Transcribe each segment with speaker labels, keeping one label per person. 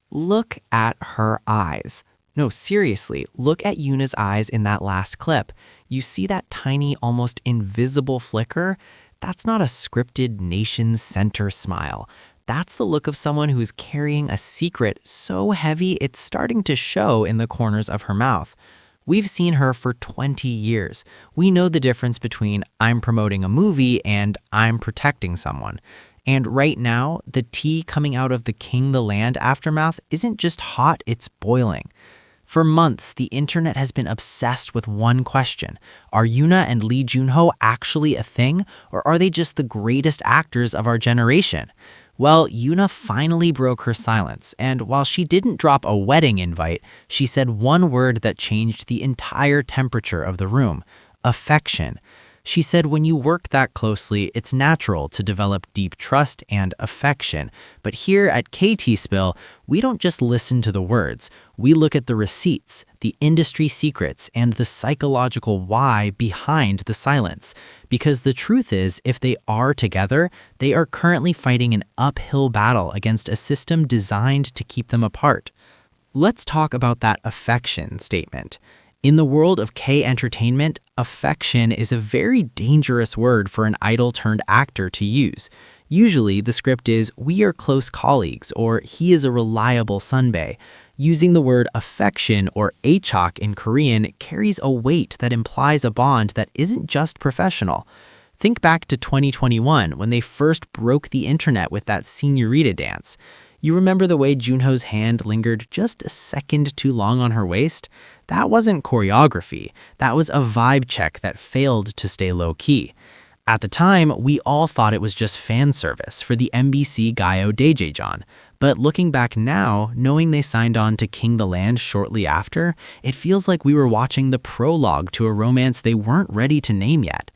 Speaker 1: Look at her eyes. No, seriously, look at Yoona's eyes in that last clip. You see that tiny, almost invisible flicker? That's not a scripted nation center smile. That's the look of someone who is carrying a secret so heavy it's starting to show in the corners of her mouth. We've seen her for 20 years. We know the difference between I'm promoting a movie and I'm protecting someone. And right now, the tea coming out of the King the Land aftermath isn't just hot, it's boiling. For months, the internet has been obsessed with one question. Are Yoona and Lee Junho actually a thing, or are they just the greatest actors of our generation? Well, Yoona finally broke her silence, and while she didn't drop a wedding invite, she said one word that changed the entire temperature of the room: affection. She said when you work that closely, it's natural to develop deep trust and affection. But here at kteaspill, we don't just listen to the words. We look at the receipts, the industry secrets, and the psychological why behind the silence. Because the truth is, if they are together, they are currently fighting an uphill battle against a system designed to keep them apart. Let's talk about that affection statement. In the world of K-entertainment, affection is a very dangerous word for an idol-turned-actor to use. Usually, the script is, we are close colleagues, or he is a reliable sunbae. Using the word affection, or achok in Korean, carries a weight that implies a bond that isn't just professional. Think back to 2021, when they first broke the internet with that señorita dance. You remember the way Junho's hand lingered just a second too long on her waist? That wasn't choreography. That was a vibe check that failed to stay low-key. At the time, we all thought it was just fan service for the MBC Gayo Daejeon. But looking back now, knowing they signed on to King the Land shortly after, it feels like we were watching the prologue to a romance they weren't ready to name yet.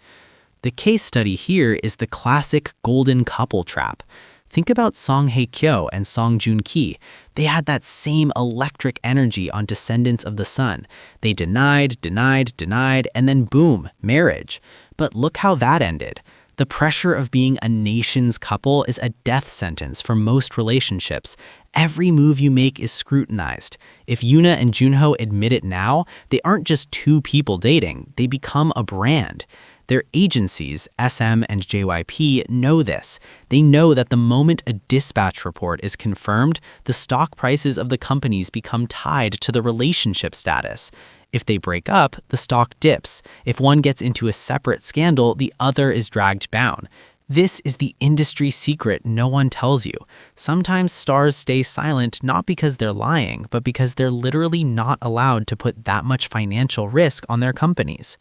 Speaker 1: The case study here is the classic golden couple trap. Think about Song Hye-kyo and Song Joong-ki. They had that same electric energy on Descendants of the Sun. They denied, and then boom, marriage. But look how that ended. The pressure of being a nation's couple is a death sentence for most relationships. Every move you make is scrutinized. If Yoona and Junho admit it now, they aren't just two people dating, they become a brand. Their agencies, SM and JYP, know this. They know that the moment a dispatch report is confirmed, the stock prices of the companies become tied to the relationship status. If they break up, the stock dips. If one gets into a separate scandal, the other is dragged down. This is the industry secret no one tells you. Sometimes stars stay silent not because they're lying, but because they're literally not allowed to put that much financial risk on their companies.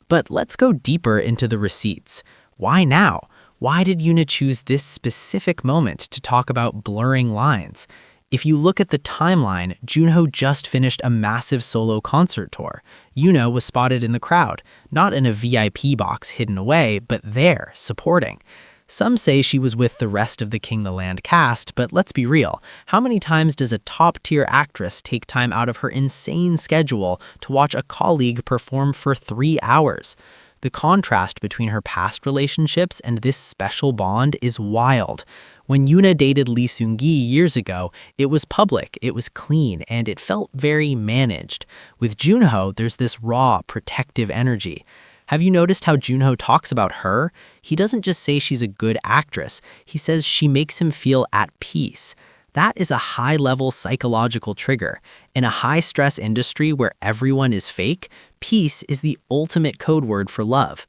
Speaker 1: But let's go deeper into the receipts. Why now? Why did Yoona choose this specific moment to talk about blurring lines? If you look at the timeline, Junho just finished a massive solo concert tour. Yoona was spotted in the crowd, not in a VIP box hidden away, but there, supporting. Some say she was with the rest of the King the Land cast, but let's be real. How many times does a top-tier actress take time out of her insane schedule to watch a colleague perform for 3 hours? The contrast between her past relationships and this special bond is wild. When Yoona dated Lee Seung-gi years ago, it was public, it was clean, and it felt very managed. With Junho, there's this raw, protective energy. Have you noticed how Junho talks about her? He doesn't just say she's a good actress, he says she makes him feel at peace. That is a high-level psychological trigger. In a high-stress industry where everyone is fake, peace is the ultimate code word for love.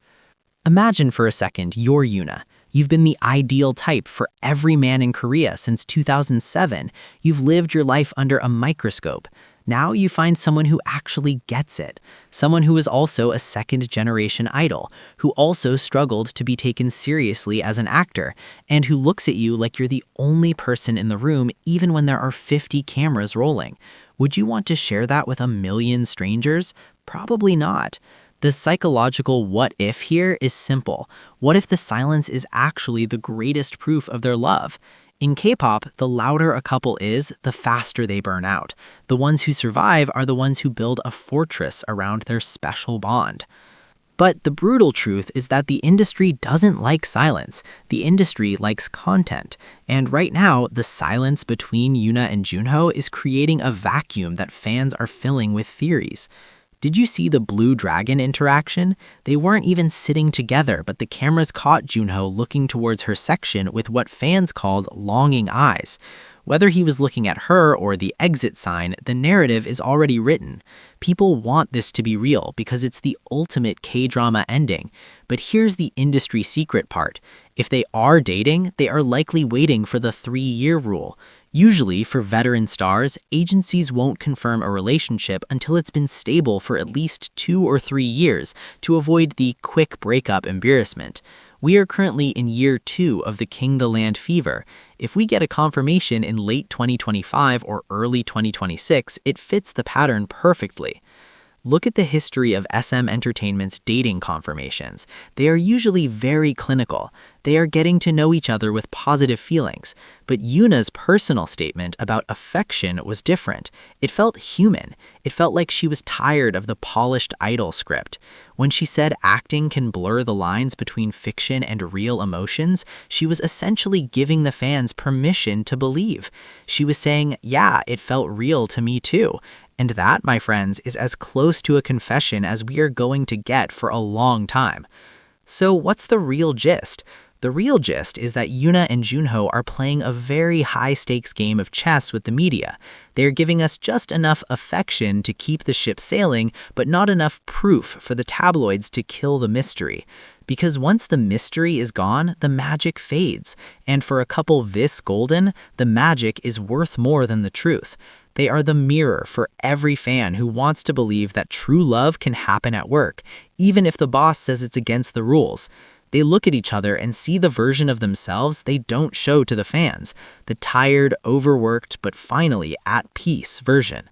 Speaker 1: Imagine for a second you're Yoona. You've been the ideal type for every man in Korea since 2007. You've lived your life under a microscope. Now you find someone who actually gets it, someone who is also a second-generation idol, who also struggled to be taken seriously as an actor, and who looks at you like you're the only person in the room even when there are 50 cameras rolling. Would you want to share that with a million strangers? Probably not. The psychological what if here is simple. What if the silence is actually the greatest proof of their love? In K-pop, the louder a couple is, the faster they burn out. The ones who survive are the ones who build a fortress around their special bond. But the brutal truth is that the industry doesn't like silence. The industry likes content. And right now, the silence between Yoona and Junho is creating a vacuum that fans are filling with theories. Did you see the Blue Dragon interaction? They weren't even sitting together, but the cameras caught Junho looking towards her section with what fans called longing eyes. Whether he was looking at her or the exit sign, the narrative is already written. People want this to be real because it's the ultimate K-drama ending. But here's the industry secret part. If they are dating, they are likely waiting for the 3-year rule. Usually, for veteran stars, agencies won't confirm a relationship until it's been stable for at least 2 or 3 years to avoid the quick breakup embarrassment. We are currently in year 2 of the King the Land fever. If we get a confirmation in late 2025 or early 2026, it fits the pattern perfectly. Look at the history of SM Entertainment's dating confirmations. They are usually very clinical. They are getting to know each other with positive feelings. But Yoona's personal statement about affection was different. It felt human. It felt like she was tired of the polished idol script. When she said acting can blur the lines between fiction and real emotions, she was essentially giving the fans permission to believe. She was saying, yeah, it felt real to me too. And that, my friends, is as close to a confession as we are going to get for a long time. So what's the real gist? The real gist is that Yoona and Junho are playing a very high-stakes game of chess with the media. They're giving us just enough affection to keep the ship sailing, but not enough proof for the tabloids to kill the mystery. Because once the mystery is gone, the magic fades. And for a couple this golden, the magic is worth more than the truth. They are the mirror for every fan who wants to believe that true love can happen at work, even if the boss says it's against the rules. They look at each other and see the version of themselves they don't show to the fans, the tired, overworked, but finally at peace version.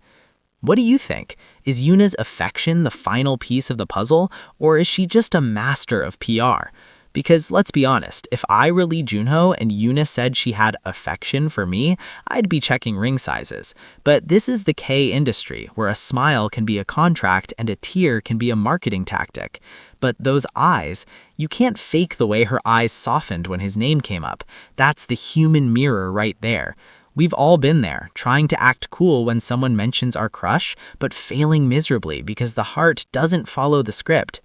Speaker 1: What do you think? Is Yoona's affection the final piece of the puzzle, or is she just a master of PR? Because let's be honest, if I were Lee Junho and Yoona said she had affection for me, I'd be checking ring sizes. But this is the K industry, where a smile can be a contract and a tear can be a marketing tactic. But those eyes, you can't fake the way her eyes softened when his name came up. That's the human mirror right there. We've all been there, trying to act cool when someone mentions our crush, but failing miserably because the heart doesn't follow the script.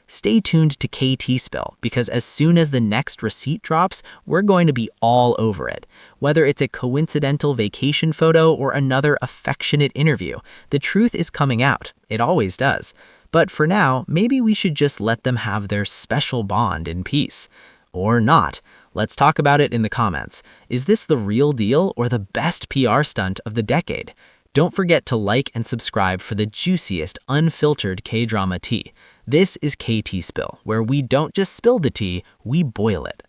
Speaker 1: Stay tuned to kteaspill, because as soon as the next receipt drops, we're going to be all over it. Whether it's a coincidental vacation photo or another affectionate interview, the truth is coming out. It always does. But for now, maybe we should just let them have their special bond in peace. Or not. Let's talk about it in the comments. Is this the real deal or the best PR stunt of the decade? Don't forget to like and subscribe for the juiciest, unfiltered K-drama tea. This is kteaspill, where we don't just spill the tea, we boil it.